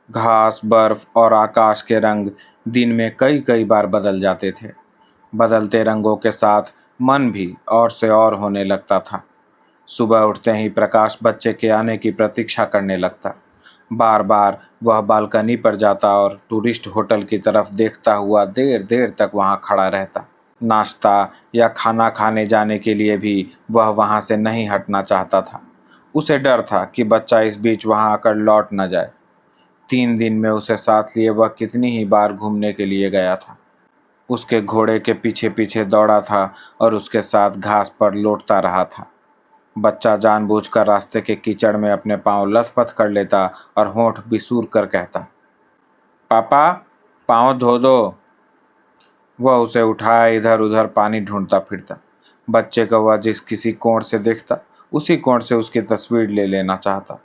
घास, बर्फ और आकाश के रंग दिन में कई कई बार बदल जाते थे। बदलते रंगों के साथ मन भी और से और होने लगता था। सुबह उठते ही प्रकाश बच्चे के आने की प्रतीक्षा करने लगता। बार बार वह बालकनी पर जाता और टूरिस्ट होटल की तरफ देखता हुआ देर देर तक वहां खड़ा रहता। नाश्ता या खाना खाने जाने के लिए भी वह वहां से नहीं हटना चाहता था। उसे डर था कि बच्चा इस बीच वहां आकर लौट न जाए। 3 दिन में उसे साथ लिए वह कितनी ही बार घूमने के लिए गया था। उसके घोड़े के पीछे पीछे दौड़ा था और उसके साथ घास पर लौटता रहा था। बच्चा जानबूझकर रास्ते के कीचड़ में अपने पांव लथपथ कर लेता और होंठ बिसूर कर कहता, पापा, पाँव धो दो। वह उसे उठाए इधर उधर पानी ढूंढता फिरता। बच्चे को वह जिस किसी कोण से देखता उसी कोण से उसकी तस्वीर ले लेना चाहता।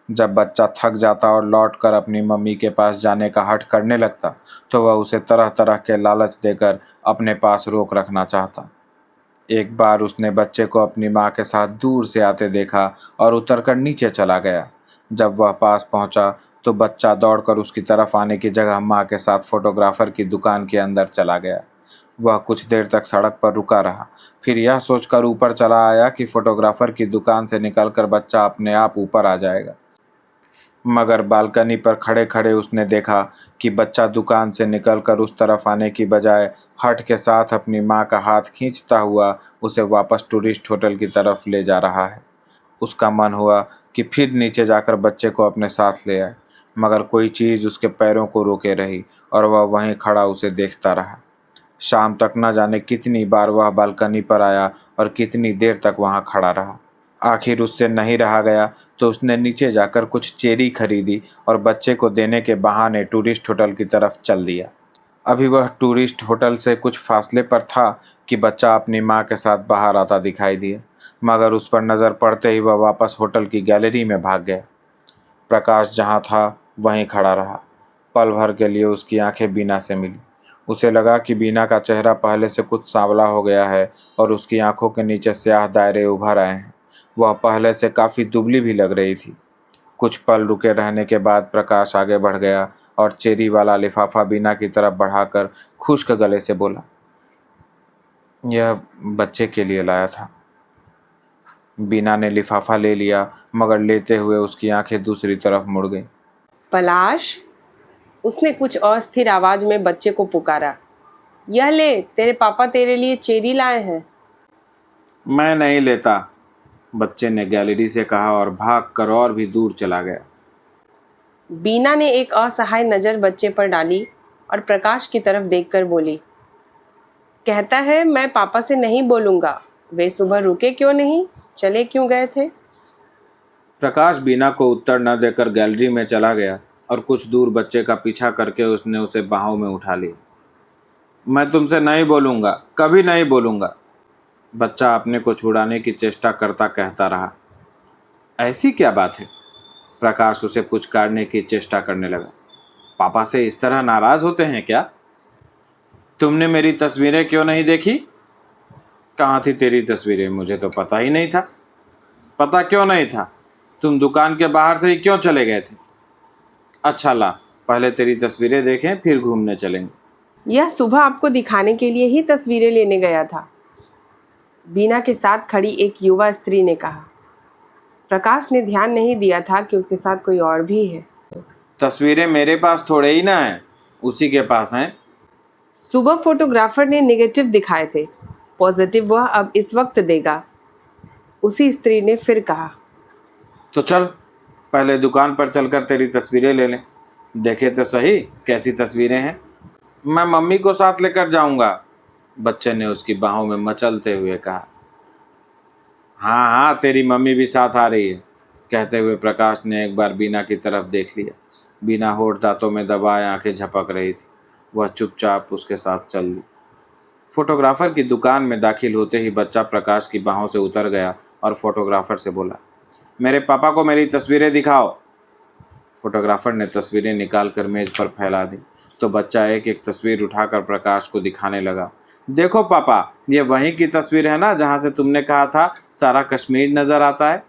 जब बच्चा थक जाता और लौटकर अपनी मम्मी के पास जाने का हठ करने लगता तो वह उसे तरह तरह के लालच देकर अपने पास रोक रखना चाहता। एक बार उसने बच्चे को अपनी माँ के साथ दूर से आते देखा और उतरकर नीचे चला गया। जब वह पास पहुंचा तो बच्चा दौड़कर उसकी तरफ आने की जगह माँ के साथ फोटोग्राफर की दुकान के अंदर चला गया। वह कुछ देर तक सड़क पर रुका रहा, फिर यह सोचकर ऊपर चला आया कि फोटोग्राफर की दुकान से निकलकर बच्चा अपने आप ऊपर आ जाएगा। मगर बालकनी पर खड़े खड़े उसने देखा कि बच्चा दुकान से निकलकर उस तरफ आने की बजाय हठ के साथ अपनी माँ का हाथ खींचता हुआ उसे वापस टूरिस्ट होटल की तरफ ले जा रहा है। उसका मन हुआ कि फिर नीचे जाकर बच्चे को अपने साथ ले आए, मगर कोई चीज़ उसके पैरों को रोके रही और वह वहीं खड़ा उसे देखता रहा। शाम तक न जाने कितनी बार वह बालकनी पर आया और कितनी देर तक वहाँ खड़ा रहा। आखिर उससे नहीं रहा गया तो उसने नीचे जाकर कुछ चेरी खरीदी और बच्चे को देने के बहाने टूरिस्ट होटल की तरफ चल दिया। अभी वह टूरिस्ट होटल से कुछ फासले पर था कि बच्चा अपनी माँ के साथ बाहर आता दिखाई दिया, मगर उस पर नज़र पड़ते ही वह वापस होटल की गैलरी में भाग गया। प्रकाश जहाँ था वहीं खड़ा रहा। पल भर के लिए उसकी आंखें बीना से मिली। उसे लगा कि बीना का चेहरा पहले से कुछ सांवला हो गया है और उसकी आंखों के नीचे स्याह दायरे उभर आए हैं। वह पहले से काफ़ी दुबली भी लग रही थी। कुछ पल रुके रहने के बाद प्रकाश आगे बढ़ गया और चेरी वाला लिफाफा बीना की तरफ बढ़ाकर खुश्क गले से बोला, यह बच्चे के लिए लाया था। बीना ने लिफाफा ले लिया, मगर लेते हुए उसकी आंखें दूसरी तरफ मुड़ गईं। पलाश, उसने कुछ अस्थिर आवाज में बच्चे को पुकारा। यह ले, तेरे पापा तेरे लिए चेरी लाए हैं। मैं नहीं लेता, बच्चे ने गैलरी से कहा और भागकर और भी दूर चला गया। बीना ने एक असहाय नज़र बच्चे पर डाली और प्रकाश की तरफ देखकर बोली, कहता है मैं पापा से नहीं बोलूँगा। वे सुबह रुके क्यों नहीं, चले क्यों गए थे? प्रकाश बीना को उत्तर न देकर गैलरी में चला गया और कुछ दूर बच्चे का पीछा करके उसने उसे बाहों में उठा लिया। मैं तुमसे नहीं बोलूँगा, कभी नहीं बोलूँगा, बच्चा अपने को छुड़ाने की चेष्टा करता कहता रहा। ऐसी क्या बात है? प्रकाश उसे पुचकारने की चेष्टा करने लगा। पापा से इस तरह नाराज होते हैं क्या? तुमने मेरी तस्वीरें क्यों नहीं देखी? कहाँ थी तेरी तस्वीरें? मुझे तो पता ही नहीं था। पता क्यों नहीं था? तुम दुकान के बाहर से ही क्यों चले गए थे? अच्छा ला, पहले तेरी तस्वीरें देखें फिर घूमने चलेंगे। यह सुबह आपको दिखाने के लिए ही तस्वीरें लेने गया था, बीना के साथ खड़ी एक युवा स्त्री ने कहा। प्रकाश ने ध्यान नहीं दिया था कि उसके साथ कोई और भी है। तस्वीरें मेरे पास थोड़े ही ना हैं, उसी के पास हैं। सुबह फोटोग्राफर ने नेगेटिव दिखाए थे, पॉजिटिव वह अब इस वक्त देगा, उसी स्त्री ने फिर कहा। तो चल, पहले दुकान पर चलकर तेरी तस्वीरें ले लें, देखे तो सही कैसी तस्वीरें हैं। मैं मम्मी को साथ लेकर जाऊंगा, बच्चे ने उसकी बाहों में मचलते हुए कहा। हाँ हाँ, तेरी मम्मी भी साथ आ रही है, कहते हुए प्रकाश ने एक बार बीना की तरफ देख लिया। बीना होठ दांतों में दबाए आंखें झपक रही थी। वह चुपचाप उसके साथ चल दी। फोटोग्राफर की दुकान में दाखिल होते ही बच्चा प्रकाश की बाहों से उतर गया और फोटोग्राफर से बोला, मेरे पापा को मेरी तस्वीरें दिखाओ। फोटोग्राफर ने तस्वीरें निकालकर मेज पर फैला दी तो बच्चा एक एक तस्वीर उठाकर प्रकाश को दिखाने लगा। देखो पापा, ये वहीं की तस्वीर है ना जहाँ से तुमने कहा था सारा कश्मीर नज़र आता है।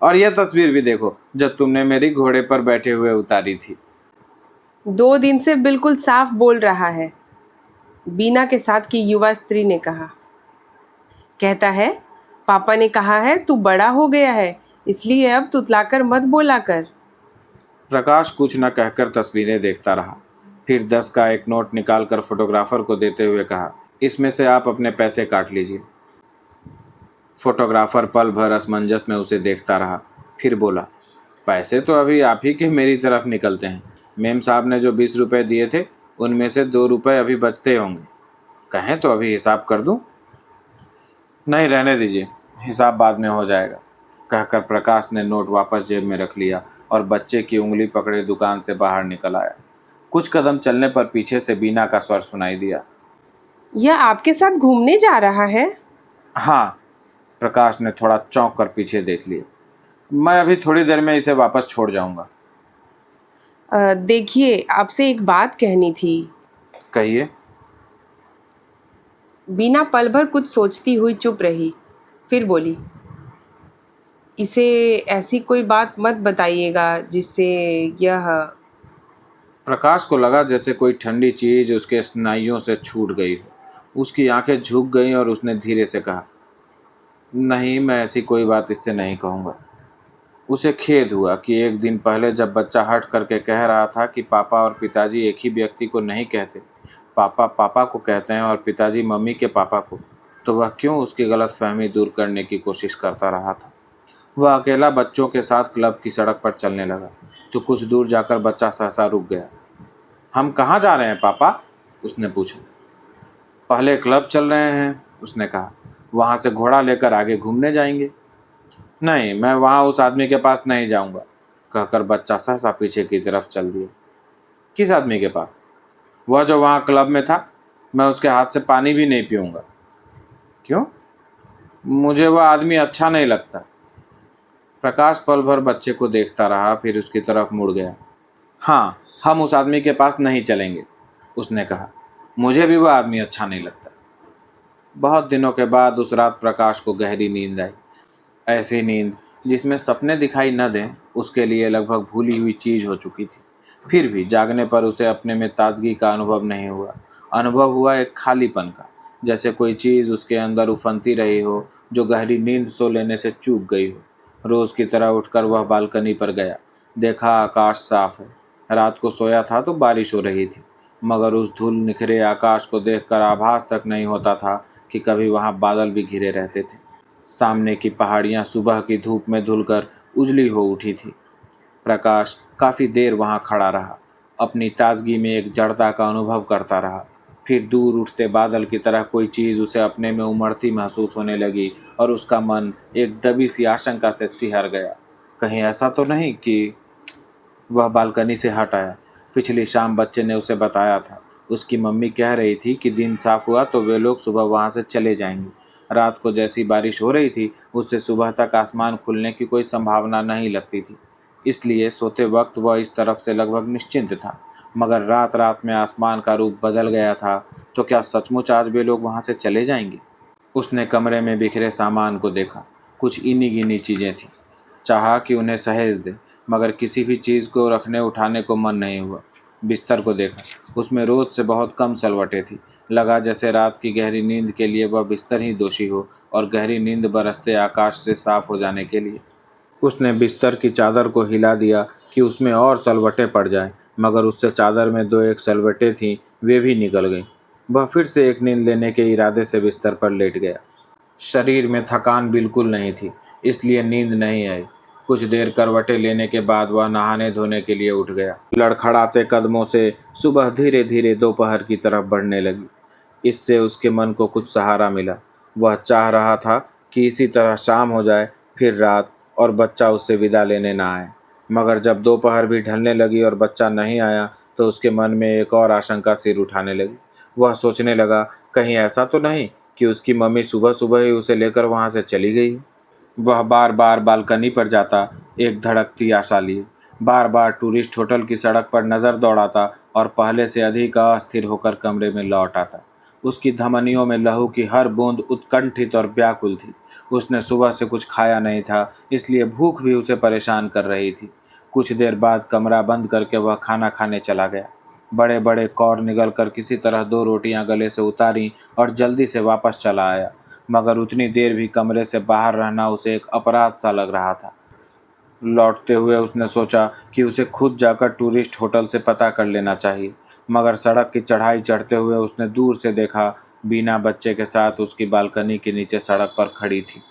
और यह तस्वीर भी देखो जो तुमने मेरी घोड़े पर बैठे हुए उतारी थी। 2 दिन से बिल्कुल साफ बोल रहा है, बीना के साथ की युवा स्त्री ने कहा। कहता है, पापा ने कहा है तू बड़ा हो गया है, इसलिए अब तुतलाकर मत बोला कर। प्रकाश कुछ न कहकर तस्वीरें देखता रहा। फिर 10 का एक नोट निकालकर फोटोग्राफर को देते हुए कहा, इसमें से आप अपने पैसे काट लीजिए। फोटोग्राफर पल भर असमंजस में उसे देखता रहा, फिर बोला, पैसे तो अभी आप ही के मेरी तरफ निकलते हैं। मेम साहब ने जो 20 रुपये दिए थे उनमें से 2 रुपये अभी बचते होंगे। कहें तो अभी हिसाब कर दूं? नहीं, रहने दीजिए, हिसाब बाद में हो जाएगा, कहकर प्रकाश ने नोट वापस जेब में रख लिया और बच्चे की उंगली पकड़े दुकान से बाहर निकल आया। कुछ कदम चलने पर पीछे से बीना का स्वर सुनाई दिया। यह आपके साथ घूमने जा रहा है? हाँ, प्रकाश ने थोड़ा चौंक कर पीछे देख लिया। मैं अभी थोड़ी देर में इसे वापस छोड़ जाऊंगा। देखिए, आपसे एक बात कहनी थी। कहिए। बीना पल भर कुछ सोचती हुई चुप रही, फिर बोली, इसे ऐसी कोई बात मत बताइएगा जिससे यह। प्रकाश को लगा जैसे कोई ठंडी चीज उसके स्नायुओं से छूट गई हो। उसकी आंखें झुक गईं और उसने धीरे से कहा, नहीं, मैं ऐसी कोई बात इससे नहीं कहूँगा। उसे खेद हुआ कि एक दिन पहले जब बच्चा हट करके कह रहा था कि पापा और पिताजी एक ही व्यक्ति को नहीं कहते, पापा पापा को कहते हैं और पिताजी मम्मी के पापा को, तो वह क्यों उसकी गलतफहमी दूर करने की कोशिश करता रहा था। वह अकेला बच्चों के साथ क्लब की सड़क पर चलने लगा तो कुछ दूर जाकर बच्चा सहसा रुक गया। हम कहाँ जा रहे हैं पापा? उसने पूछा। पहले क्लब चल रहे हैं, उसने कहा, वहाँ से घोड़ा लेकर आगे घूमने जाएंगे। नहीं, मैं वहाँ उस आदमी के पास नहीं जाऊँगा, कहकर बच्चा सहसा पीछे की तरफ चल दिया। किस आदमी के पास? वह जो वहाँ क्लब में था। मैं उसके हाथ से पानी भी नहीं पीऊँगा। क्यों? मुझे वह आदमी अच्छा नहीं लगता। प्रकाश पल भर बच्चे को देखता रहा, फिर उसकी तरफ मुड़ गया। हाँ, हम उस आदमी के पास नहीं चलेंगे, उसने कहा। मुझे भी वह आदमी अच्छा नहीं लगता। बहुत दिनों के बाद उस रात प्रकाश को गहरी नींद आई। ऐसी नींद जिसमें सपने दिखाई न दें, उसके लिए लगभग भूली हुई चीज हो चुकी थी। फिर भी जागने पर उसे अपने में ताजगी का अनुभव नहीं हुआ। अनुभव हुआ एक खालीपन का, जैसे कोई चीज उसके अंदर उफनती रही हो जो गहरी नींद सो लेने से चूक गई हो। रोज की तरह उठकर वह बालकनी पर गया। देखा, आकाश साफ है। रात को सोया था तो बारिश हो रही थी, मगर उस धूल निखरे आकाश को देखकर आभास तक नहीं होता था कि कभी वहाँ बादल भी घिरे रहते थे। सामने की पहाड़ियाँ सुबह की धूप में धुलकर उजली हो उठी थी। प्रकाश काफ़ी देर वहाँ खड़ा रहा, अपनी ताजगी में एक जड़ता का अनुभव करता रहा। फिर दूर उठते बादल की तरह कोई चीज़ उसे अपने में उमड़ती महसूस होने लगी और उसका मन एक दबी सी आशंका से सिहर गया। कहीं ऐसा तो नहीं कि वह बालकनी से हट आया। पिछली शाम बच्चे ने उसे बताया था, उसकी मम्मी कह रही थी कि दिन साफ हुआ तो वे लोग सुबह वहाँ से चले जाएंगे। रात को जैसी बारिश हो रही थी उससे सुबह तक आसमान खुलने की कोई संभावना नहीं लगती थी, इसलिए सोते वक्त वह इस तरफ से लगभग निश्चिंत था। मगर रात रात में आसमान का रूप बदल गया था, तो क्या सचमुच आज वे लोग वहाँ से चले जाएंगे? उसने कमरे में बिखरे सामान को देखा। कुछ इन्हीं गिनी चीज़ें थीं। चाहा कि उन्हें सहेज दे, मगर किसी भी चीज़ को रखने उठाने को मन नहीं हुआ। बिस्तर को देखा, उसमें रोज से बहुत कम सलवटें थी। लगा जैसे रात की गहरी नींद के लिए वह बिस्तर ही दोषी हो और गहरी नींद बरसते आकाश से साफ हो जाने के लिए। उसने बिस्तर की चादर को हिला दिया कि उसमें और सलवटें पड़ जाएं, मगर उससे चादर में 2-1 सलवटें थीं, वे भी निकल गईं। वह फिर से एक नींद लेने के इरादे से बिस्तर पर लेट गया। शरीर में थकान बिल्कुल नहीं थी, इसलिए नींद नहीं आई। कुछ देर करवटें लेने के बाद वह नहाने धोने के लिए उठ गया। लड़खड़ाते कदमों से सुबह धीरे धीरे दोपहर की तरफ बढ़ने लगी। इससे उसके मन को कुछ सहारा मिला। वह चाह रहा था कि इसी तरह शाम हो जाए, फिर रात, और बच्चा उससे विदा लेने ना आए। मगर जब दोपहर भी ढलने लगी और बच्चा नहीं आया तो उसके मन में एक और आशंका सिर उठाने लगी। वह सोचने लगा, कहीं ऐसा तो नहीं कि उसकी मम्मी सुबह सुबह ही उसे लेकर वहाँ से चली गई। वह बार बार बालकनी पर जाता, एक धड़कती आशा लिए। बार बार टूरिस्ट होटल की सड़क पर नज़र दौड़ाता और पहले से अधिक अस्थिर होकर कमरे में लौट आता। उसकी धमनियों में लहू की हर बूंद उत्कंठित और व्याकुल थी। उसने सुबह से कुछ खाया नहीं था, इसलिए भूख भी उसे परेशान कर रही थी। कुछ देर बाद कमरा बंद करके वह खाना खाने चला गया। बड़े बड़े कौर निगल कर किसी तरह 2 रोटियां गले से उतारी और जल्दी से वापस चला आया, मगर उतनी देर भी कमरे से बाहर रहना उसे एक अपराध सा लग रहा था। लौटते हुए उसने सोचा कि उसे खुद जाकर टूरिस्ट होटल से पता कर लेना चाहिए, मगर सड़क की चढ़ाई चढ़ते हुए उसने दूर से देखा बीना बच्चे के साथ उसकी बालकनी के नीचे सड़क पर खड़ी थी।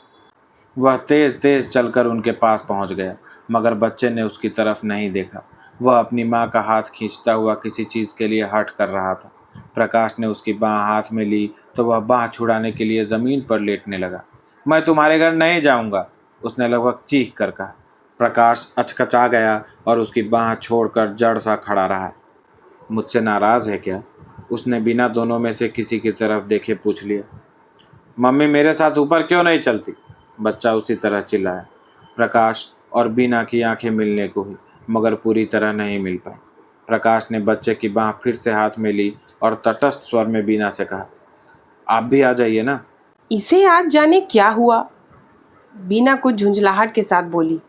वह तेज तेज चलकर उनके पास पहुंच गया, मगर बच्चे ने उसकी तरफ नहीं देखा। वह अपनी माँ का हाथ खींचता हुआ किसी चीज़ के लिए हठ कर रहा था। प्रकाश ने उसकी बाँह हाथ में ली तो वह बाँह छुड़ाने के लिए ज़मीन पर लेटने लगा। मैं तुम्हारे घर नहीं जाऊँगा, उसने लगभग चीख कर कहा। प्रकाश अचकचा गया और उसकी बाँह छोड़कर जड़ सा खड़ा रहा। मुझसे नाराज़ है क्या? उसने बिना दोनों में से किसी की तरफ देखे पूछ लिया। मम्मी मेरे साथ ऊपर क्यों नहीं चलती? बच्चा उसी तरह चिल्लाया। प्रकाश और बीना की आंखें मिलने को हुई, मगर पूरी तरह नहीं मिल पाई। प्रकाश ने बच्चे की बाँह फिर से हाथ में ली और तटस्थ स्वर में बीना से कहा, आप भी आ जाइए ना। इसे आज जाने क्या हुआ, बीना कुछ झुंझलाहट के साथ बोली।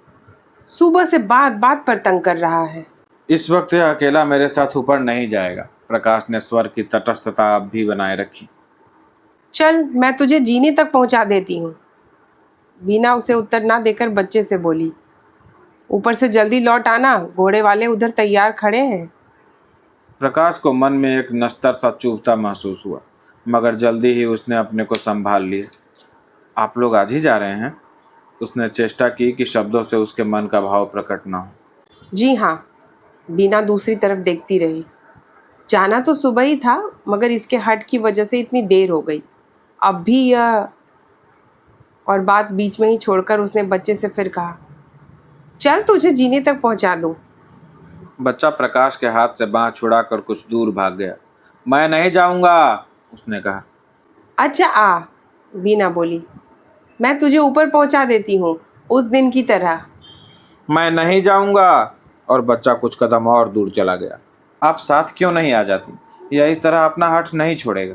सुबह से बात बात पर तंग कर रहा है। इस वक्त यह अकेला मेरे साथ ऊपर नहीं जाएगा। प्रकाश ने स्वर की तटस्थता अब भी बनाए रखी। चल मैं तुझे जीने तक पहुंचा देती हूँ, बीना उसे उत्तर ना देकर बच्चे से बोली। ऊपर से जल्दी लौट आना, घोड़े वाले उधर तैयार खड़े हैं। प्रकाश को मन में एक नश्तर सा चुभता महसूस हुआ, मगर जल्दी ही उसने अपने को संभाल लिया। आप लोग आज ही जा रहे हैं? उसने चेष्टा की कि शब्दों से उसके मन का भाव प्रकट न हो। जी हाँ, बीना दूसरी तरफ देखती रही। जाना तो सुबह ही था, मगर इसके हट की वजह से इतनी देर हो गई। अब भी यह, और बात बीच में ही छोड़कर उसने बच्चे से फिर कहा, चल तुझे जीने तक पहुंचा दूं। बच्चा प्रकाश के हाथ से बाँह छुड़ाकर कुछ दूर भाग गया। मैं नहीं जाऊंगा, उसने कहा। अच्छा आ, बीना बोली, मैं तुझे ऊपर पहुंचा देती हूँ उस दिन की तरह। मैं नहीं जाऊंगा, और बच्चा कुछ कदम और दूर चला गया। आप साथ क्यों नहीं आ जाती? यह इस तरह अपना हठ नहीं छोड़ेगा,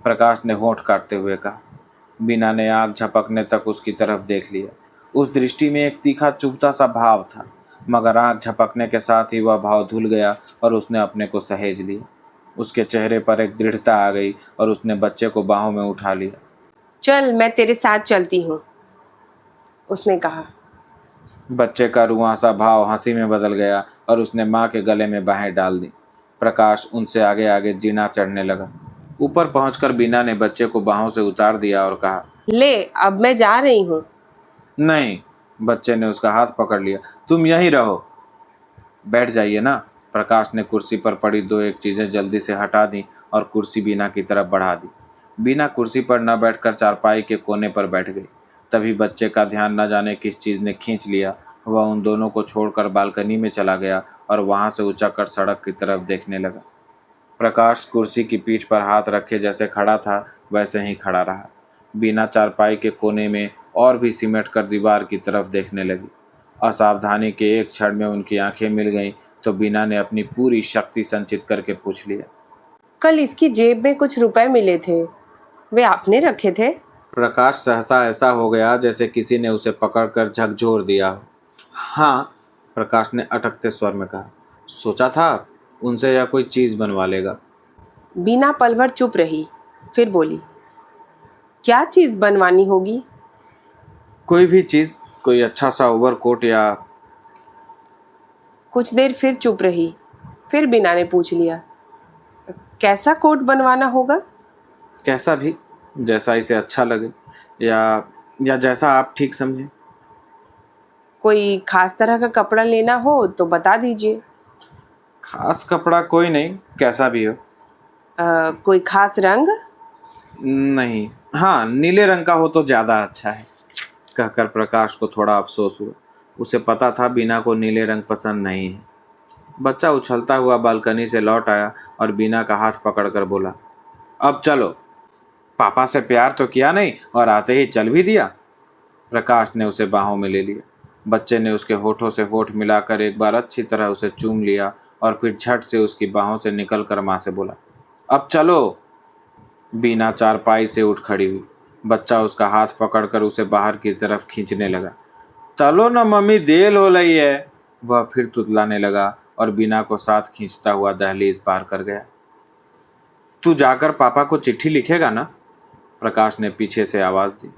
प्रकाश ने होंठ काटते हुए कहा। बीना ने आँख झपकने तक उसकी तरफ देख लिया। उस दृष्टि में एक तीखा चुभता सा भाव था, मगर आँख झपकने के साथ ही वह भाव धुल गया और उसने अपने को सहेज लिया। उसके चेहरे पर एक दृढ़ता आ गई और उसने बच्चे को बाहों में उठा लिया। चल मैं तेरे साथ चलती हूँ, उसने कहा। बच्चे का रुआंसा भाव हंसी में बदल गया और उसने माँ के गले में बाहें डाल दी। प्रकाश उनसे आगे आगे जीना चढ़ने लगा। ऊपर पहुंचकर बीना ने बच्चे को बाहों से उतार दिया और कहा, ले अब मैं जा रही हूँ। नहीं, बच्चे ने उसका हाथ पकड़ लिया। तुम यहीं रहो। बैठ जाइए ना। प्रकाश ने कुर्सी पर पड़ी 2-1 चीज़ें जल्दी से हटा दी और कुर्सी बीना की तरफ बढ़ा दी। बीना कुर्सी पर न बैठकर चारपाई के कोने पर बैठ गई। तभी बच्चे का ध्यान न जाने किस चीज़ ने खींच लिया। वह उन दोनों को छोड़कर बालकनी में चला गया और वहां से उछलकर सड़क की तरफ देखने लगा। प्रकाश कुर्सी की पीठ पर हाथ रखे जैसे खड़ा था वैसे ही खड़ा रहा। बीना चारपाई के कोने में और भी सिमट कर दीवार की तरफ देखने लगी। असावधानी के एक क्षण में उनकी आंखें मिल गईं तो बीना ने अपनी पूरी शक्ति संचित करके पूछ लिया, कल इसकी जेब में कुछ रुपए मिले थे, वे आपने रखे थे? प्रकाश सहसा ऐसा हो गया जैसे किसी ने उसे पकड़कर झकझोर दिया हो। हाँ, प्रकाश ने अटकते स्वर में कहा। सोचा था उनसे यह कोई चीज़ बनवा लेगा। बीना पल भर चुप रही, फिर बोली, क्या चीज़ बनवानी होगी? कोई भी चीज़, कोई अच्छा सा ओवरकोट या। कुछ देर फिर चुप रही, फिर बीना ने पूछ लिया, कैसा कोट बनवाना होगा? कैसा भी, जैसा इसे अच्छा लगे या जैसा आप ठीक समझें। कोई खास तरह का कपड़ा लेना हो तो बता दीजिए। खास कपड़ा कोई नहीं, कैसा भी हो। कोई खास रंग? नहीं, हाँ, नीले रंग का हो तो ज़्यादा अच्छा है, कहकर प्रकाश को थोड़ा अफसोस हुआ। उसे पता था बीना को नीले रंग पसंद नहीं है। बच्चा उछलता हुआ बालकनी से लौट आया और बीना का हाथ पकड़कर बोला, अब चलो। पापा से प्यार तो किया नहीं और आते ही चल भी दिया। प्रकाश ने उसे बाहों में ले लिया। बच्चे ने उसके होठों से होठ मिलाकर एक बार अच्छी तरह उसे चूम लिया और फिर झट से उसकी बाहों से निकलकर माँ से बोला, अब चलो। बीना चारपाई से उठ खड़ी हुई। बच्चा उसका हाथ पकड़कर उसे बाहर की तरफ खींचने लगा। चलो ना मम्मी, देर हो रही है, वह फिर तुतलाने लगा और बीना को साथ खींचता हुआ दहलीज पार कर गया। तू जाकर पापा को चिट्ठी लिखेगा ना? प्रकाश ने पीछे से आवाज दी।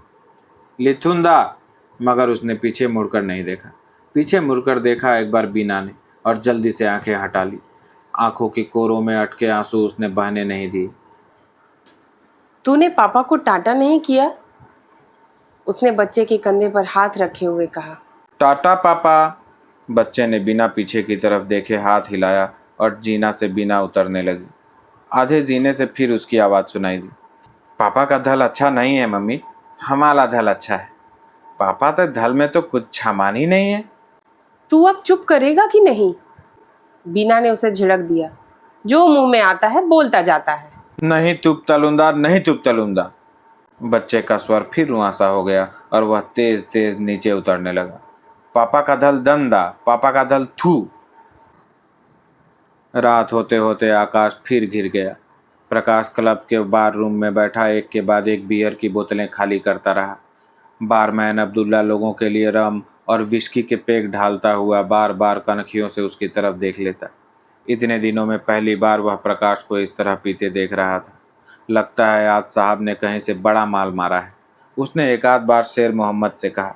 लिथुंदा। मगर उसने पीछे मुड़कर नहीं देखा। पीछे मुड़कर देखा एक बार बीना ने और जल्दी से आंखें हटा ली। आंखों की कोरों में अटके आंसू उसने बहने नहीं दिए। तूने पापा को टाटा नहीं किया? उसने बच्चे के कंधे पर हाथ रखे हुए कहा। टाटा पापा। बच्चे ने बिना पीछे की तरफ देखे हाथ हिलाया और जीना से बिना उतरने लगी। आधे जीने से फिर उसकी आवाज़ सुनाई दी। पापा का धल अच्छा नहीं है मम्मी, हमारा धल अच्छा है। पापा तो धल में तो कुछ छामान ही नहीं है। तू अब चुप करेगा कि नहीं? बीना ने उसे झिड़क दिया। जो मुंह में आता है बोलता जाता है। नहीं तुप तलुंदा, नहीं तुप तलुंदा। बच्चे का स्वर फिर रुआंसा हो गया और वह तेज तेज नीचे उतरने लगा। पापा का धल दंदा, पापा का धल थू। रात होते होते आकाश फिर घिर गया। प्रकाश क्लब के बार रूम में बैठा एक के बाद एक बियर की बोतलें खाली करता रहा। बारमैन अब्दुल्ला लोगों के लिए रम और विस्की के पेग ढालता हुआ बार बार कनखियों से उसकी तरफ देख लेता। इतने दिनों में पहली बार वह प्रकाश को इस तरह पीते देख रहा था। लगता है आज साहब ने कहीं से बड़ा माल मारा है। उसने एक आध बार शेर मोहम्मद से कहा।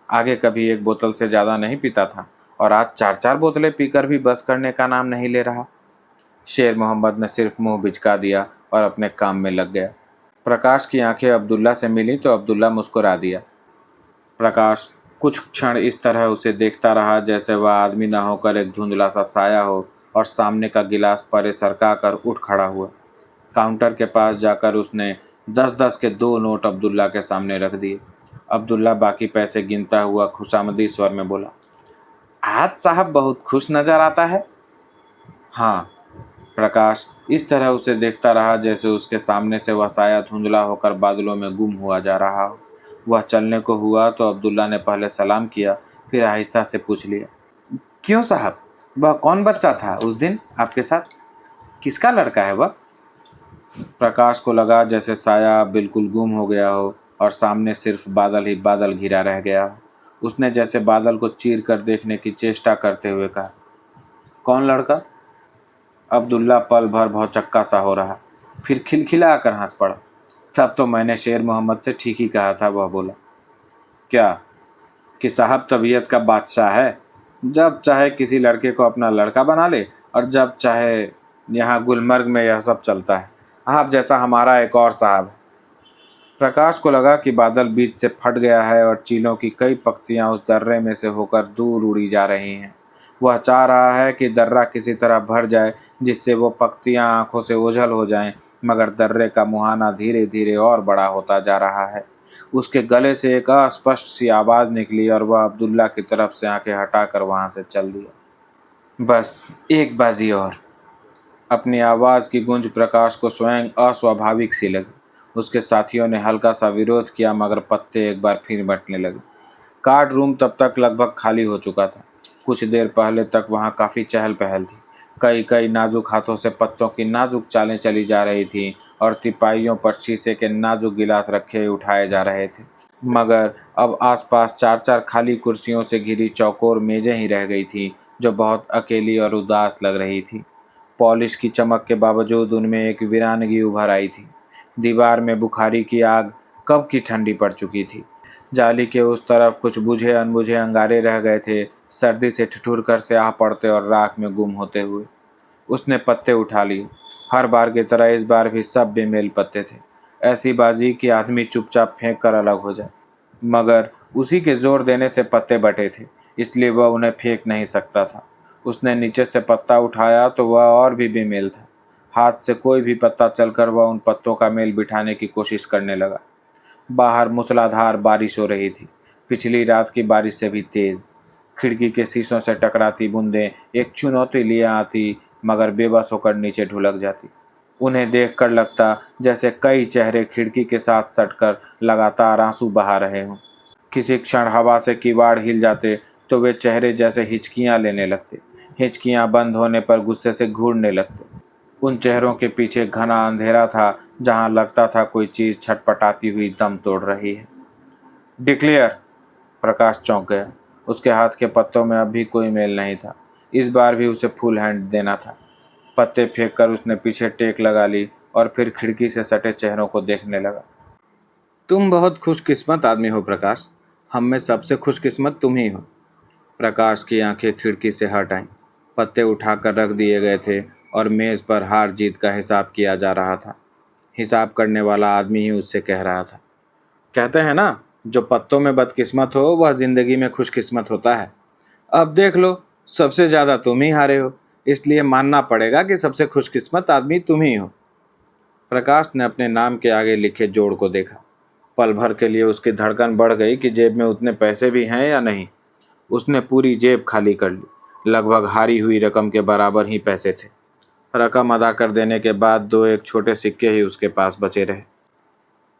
आगे कभी एक बोतल से ज़्यादा नहीं पीता था और आज 4-4 बोतलें पीकर भी बस करने का नाम नहीं ले रहा। शेर मोहम्मद ने सिर्फ मुंह बिचका दिया और अपने काम में लग गया। प्रकाश की आंखें अब्दुल्ला से मिली तो अब्दुल्ला मुस्कुरा दिया। प्रकाश कुछ क्षण इस तरह उसे देखता रहा जैसे वह आदमी न होकर एक धुंधला सा साया हो और सामने का गिलास परे सरका कर उठ खड़ा हुआ। काउंटर के पास जाकर उसने 10-10 के 2 नोट अब्दुल्ला के सामने रख दिए। अब्दुल्ला बाकी पैसे गिनता हुआ खुशामदी स्वर में बोला, आज साहब बहुत खुश नजर आता है। हाँ। प्रकाश इस तरह उसे देखता रहा जैसे उसके सामने से वह साया धुंधला होकर बादलों में गुम हुआ जा रहा हो। वह चलने को हुआ तो अब्दुल्ला ने पहले सलाम किया, फिर आहिस्ता से पूछ लिया, क्यों साहब, वह कौन बच्चा था उस दिन आपके साथ? किसका लड़का है वह? प्रकाश को लगा जैसे साया बिल्कुल गुम हो गया हो और सामने सिर्फ बादल ही बादल घिरा रह गया हो। उसने जैसे बादल को चीर कर देखने की चेष्टा करते हुए कहा, कौन लड़का? अब्दुल्ला पल भर भौचक्का सा हो रहा, फिर खिलखिला आकर हंस पड़ा। तब तो मैंने शेर मोहम्मद से ठीक ही कहा था। वह बोला, क्या? कि साहब तबीयत का बादशाह है, जब चाहे किसी लड़के को अपना लड़का बना ले और जब चाहे। यहाँ गुलमर्ग में यह सब चलता है। आप जैसा हमारा एक और साहब है। प्रकाश को लगा कि बादल बीच से फट गया है और चीलों की कई पत्तियां उस दर्रे में से होकर दूर उड़ी जा रही हैं। वह चाह रहा है कि दर्रा किसी तरह भर जाए जिससे वो पत्तियां आंखों से ओझल हो जाएं, मगर दर्रे का मुहाना धीरे धीरे और बड़ा होता जा रहा है। उसके गले से एक अस्पष्ट सी आवाज़ निकली और वह अब्दुल्ला की तरफ से आंखें हटाकर वहां से चल दिया। बस एक बाजी और। अपनी आवाज़ की गूंज प्रकाश को स्वयं अस्वाभाविक सी लगी। उसके साथियों ने हल्का सा विरोध किया मगर पत्ते एक बार फिर बंटने लगे। कार्ड रूम तब तक लगभग खाली हो चुका था। कुछ देर पहले तक वहाँ काफ़ी चहल पहल थी। कई कई नाजुक हाथों से पत्तों की नाजुक चालें चली जा रही थीं और तिपाहियों पर शीशे के नाजुक गिलास रखे उठाए जा रहे थे। मगर अब आसपास 4-4 खाली कुर्सियों से घिरी चौकोर मेजें ही रह गई थीं जो बहुत अकेली और उदास लग रही थी। पॉलिश की चमक के बावजूद उनमें एक वीरानगी उभर आई थी। दीवार में बुखारी की आग कब की ठंडी पड़ चुकी थी। जाली के उस तरफ कुछ बुझे अनबुझे अंगारे रह गए थे, सर्दी से ठिठुर कर स्याह पड़ते और राख में गुम होते हुए। उसने पत्ते उठा लिए। हर बार की तरह इस बार भी सब बेमेल पत्ते थे। ऐसी बाजी कि आदमी चुपचाप फेंक कर अलग हो जाए, मगर उसी के जोर देने से पत्ते बटे थे, इसलिए वह उन्हें फेंक नहीं सकता था। उसने नीचे से पत्ता उठाया तो वह और भी बेमेल था। हाथ से कोई भी पत्ता चलकर वह उन पत्तों का मेल बिठाने की कोशिश करने लगा। बाहर मूसलाधार बारिश हो रही थी, पिछली रात की बारिश से भी तेज। खिड़की के शीशों से टकराती बूंदें एक चुनौती लिए आती मगर बेबस होकर नीचे ढुलक जाती। उन्हें देखकर लगता जैसे कई चेहरे खिड़की के साथ सटकर लगातार आंसू बहा रहे हों। किसी क्षण हवा से किवाड़ हिल जाते तो वे चेहरे जैसे हिचकियां लेने लगते। हिचकियां बंद होने पर गुस्से से घूरने लगते। उन चेहरों के पीछे घना अंधेरा था जहां लगता था कोई चीज़ छटपटाती हुई दम तोड़ रही है। डिक्लेयर। प्रकाश चौंक गया। उसके हाथ के पत्तों में अब भी कोई मेल नहीं था। इस बार भी उसे फुल हैंड देना था। पत्ते फेंक कर उसने पीछे टेक लगा ली और फिर खिड़की से सटे चेहरों को देखने लगा। तुम बहुत खुशकिस्मत आदमी हो प्रकाश। हम में सबसे खुशकिस्मत तुम ही हो। प्रकाश की आंखें खिड़की से हट आईं। पत्ते उठाकर रख दिए गए थे और मेज पर हार जीत का हिसाब किया जा रहा था। हिसाब करने वाला आदमी ही उससे कह रहा था, कहते हैं ना, जो पत्तों में बदकिस्मत हो वह जिंदगी में खुशकिस्मत होता है। अब देख लो, सबसे ज्यादा तुम ही हारे हो, इसलिए मानना पड़ेगा कि सबसे खुशकिस्मत आदमी तुम ही हो। प्रकाश ने अपने नाम के आगे लिखे जोड़ को देखा। पल भर के लिए उसकी धड़कन बढ़ गई कि जेब में उतने पैसे भी हैं या नहीं। उसने पूरी जेब खाली कर ली। लगभग हारी हुई रकम के बराबर ही पैसे थे। रकम अदा कर देने के बाद दो एक छोटे सिक्के ही उसके पास बचे रहे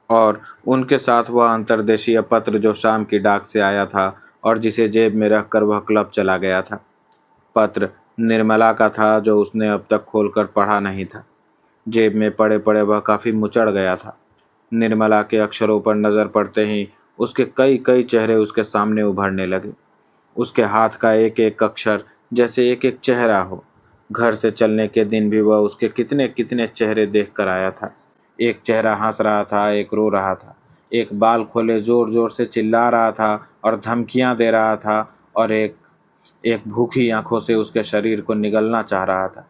और उनके साथ वह अंतर्देशीय पत्र जो शाम की डाक से आया था और जिसे जेब में रखकर वह क्लब चला गया था। पत्र निर्मला का था जो उसने अब तक खोलकर पढ़ा नहीं था। जेब में पड़े पड़े वह काफ़ी मुचड़ गया था। निर्मला के अक्षरों पर नज़र पड़ते ही उसके कई कई चेहरे उसके सामने उभरने लगे। उसके हाथ का एक एक अक्षर जैसे एक एक चेहरा हो। घर से चलने के दिन भी वह उसके कितने कितने चेहरे देख कर आया था। एक चेहरा हंस रहा था, एक रो रहा था, एक बाल खोले जोर जोर से चिल्ला रहा था और धमकियां दे रहा था, और एक एक भूखी आंखों से उसके शरीर को निगलना चाह रहा था।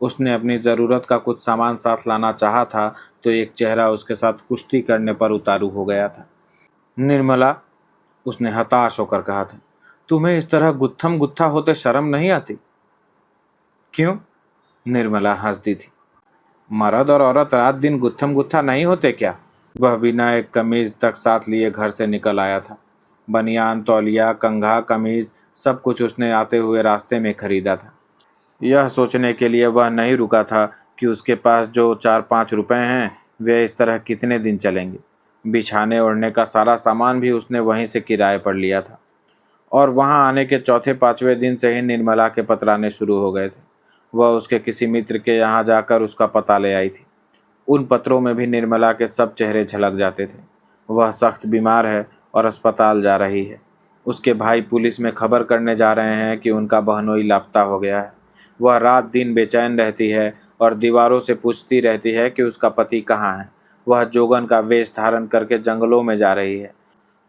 उसने अपनी ज़रूरत का कुछ सामान साथ लाना चाहा था तो एक चेहरा उसके साथ कुश्ती करने पर उतारू हो गया था। निर्मला, उसने हताश होकर कहा था, तुम्हें इस तरह गुत्थम गुत्था होते शर्म नहीं आती? क्यों? निर्मला हंस दी थी। मर्द और औरत रात दिन गुत्थम गुत्था नहीं होते क्या? वह बिना एक कमीज तक साथ लिए घर से निकल आया था। बनियान, तौलिया, कंघा, कमीज सब कुछ उसने आते हुए रास्ते में खरीदा था। यह सोचने के लिए वह नहीं रुका था कि उसके पास जो 4-5 रुपए हैं वे इस तरह कितने दिन चलेंगे। बिछाने ओढ़ने का सारा सामान भी उसने वहीं से किराए पर लिया था और वहां आने के चौथे पांचवें दिन से ही निर्मला के पतराने शुरू हो गए थे। वह उसके किसी मित्र के यहाँ जाकर उसका पता ले आई थी। उन पत्रों में भी निर्मला के सब चेहरे झलक जाते थे। वह सख्त बीमार है और अस्पताल जा रही है। उसके भाई पुलिस में खबर करने जा रहे हैं कि उनका बहनोई लापता हो गया है। वह रात दिन बेचैन रहती है और दीवारों से पूछती रहती है कि उसका पति कहाँ है। वह जोगन का वेश धारण करके जंगलों में जा रही है।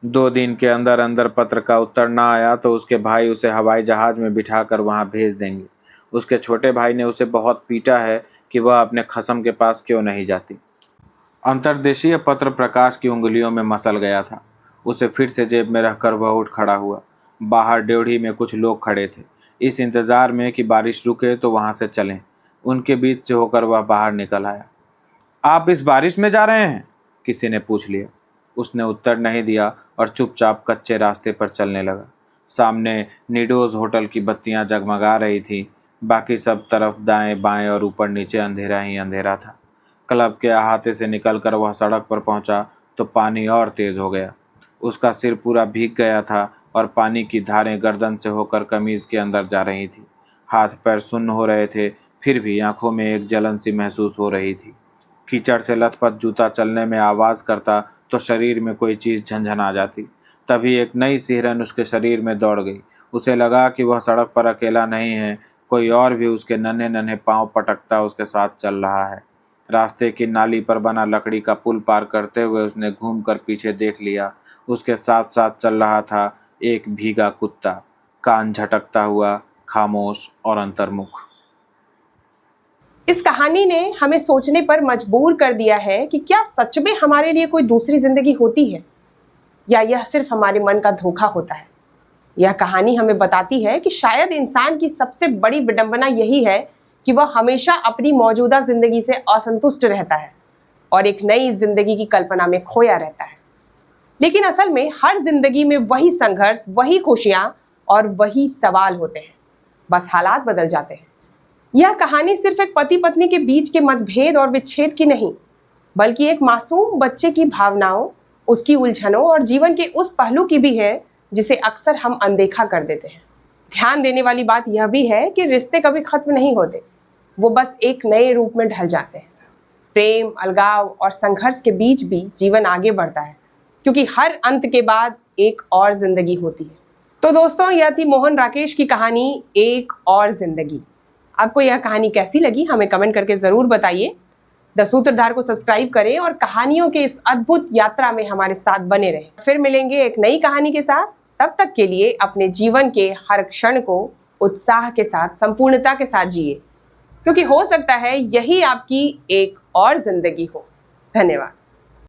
2 दिन के अंदर अंदर पत्र का उत्तर ना आया तो उसके भाई उसे हवाई जहाज में बिठाकर वहां भेज देंगे। उसके छोटे भाई ने उसे बहुत पीटा है कि वह अपने खसम के पास क्यों नहीं जाती। अंतर्देशीय पत्र प्रकाश की उंगलियों में मसल गया था। उसे फिर से जेब में रखकर वह उठ खड़ा हुआ। बाहर ड्योढ़ी में कुछ लोग खड़े थे, इस इंतजार में कि बारिश रुके तो वहां से चलें। उनके बीच से होकर वह बाहर निकल आया। आप इस बारिश में जा रहे हैं? किसी ने पूछ लिया। उसने उत्तर नहीं दिया और चुपचाप कच्चे रास्ते पर चलने लगा। सामने नीडोज होटल की बत्तियां जगमगा रही थीं। बाकी सब तरफ दाएं बाएं और ऊपर नीचे अंधेरा ही अंधेरा था। क्लब के अहाते से निकलकर वह सड़क पर पहुंचा तो पानी और तेज हो गया। उसका सिर पूरा भीग गया था और पानी की धारें गर्दन से होकर कमीज के अंदर जा रही थी। हाथ पैर सुन्न हो रहे थे, फिर भी आंखों में एक जलन सी महसूस हो रही थी। कीचड़ से लथपथ जूता चलने में आवाज़ करता तो शरीर में कोई चीज़ झंझना जाती। तभी एक नई सिहरन उसके शरीर में दौड़ गई। उसे लगा कि वह सड़क पर अकेला नहीं है, कोई और भी उसके नन्हे नन्हे पांव पटकता उसके साथ चल रहा है। रास्ते की नाली पर बना लकड़ी का पुल पार करते हुए उसने घूमकर पीछे देख लिया। उसके साथ साथ चल रहा था एक भीगा कुत्ता, कान झटकता हुआ, खामोश और अंतर्मुख। इस कहानी ने हमें सोचने पर मजबूर कर दिया है कि क्या सच में हमारे लिए कोई दूसरी जिंदगी होती है या यह सिर्फ हमारे मन का धोखा होता है। यह कहानी हमें बताती है कि शायद इंसान की सबसे बड़ी विडंबना यही है कि वह हमेशा अपनी मौजूदा जिंदगी से असंतुष्ट रहता है और एक नई जिंदगी की कल्पना में खोया रहता है। लेकिन असल में हर जिंदगी में वही संघर्ष, वही खुशियां और वही सवाल होते हैं, बस हालात बदल जाते हैं। यह कहानी सिर्फ एक पति पत्नी के बीच के मतभेद और विच्छेद की नहीं, बल्कि एक मासूम बच्चे की भावनाओं, उसकी उलझनों और जीवन के उस पहलू की भी है जिसे अक्सर हम अनदेखा कर देते हैं। ध्यान देने वाली बात यह भी है कि रिश्ते कभी खत्म नहीं होते, वो बस एक नए रूप में ढल जाते हैं। प्रेम, अलगाव और संघर्ष के बीच भी जीवन आगे बढ़ता है, क्योंकि हर अंत के बाद एक और जिंदगी होती है। तो दोस्तों, यह थी मोहन राकेश की कहानी एक और जिंदगी। आपको यह कहानी कैसी लगी हमें कमेंट करके ज़रूर बताइए। द सूत्रधार को सब्सक्राइब करें और कहानियों के इस अद्भुत यात्रा में हमारे साथ बने रहें। फिर मिलेंगे एक नई कहानी के साथ। तब तक के लिए अपने जीवन के हर क्षण को उत्साह के साथ, संपूर्णता के साथ जिए, क्योंकि हो सकता है यही आपकी एक और जिंदगी हो। धन्यवाद।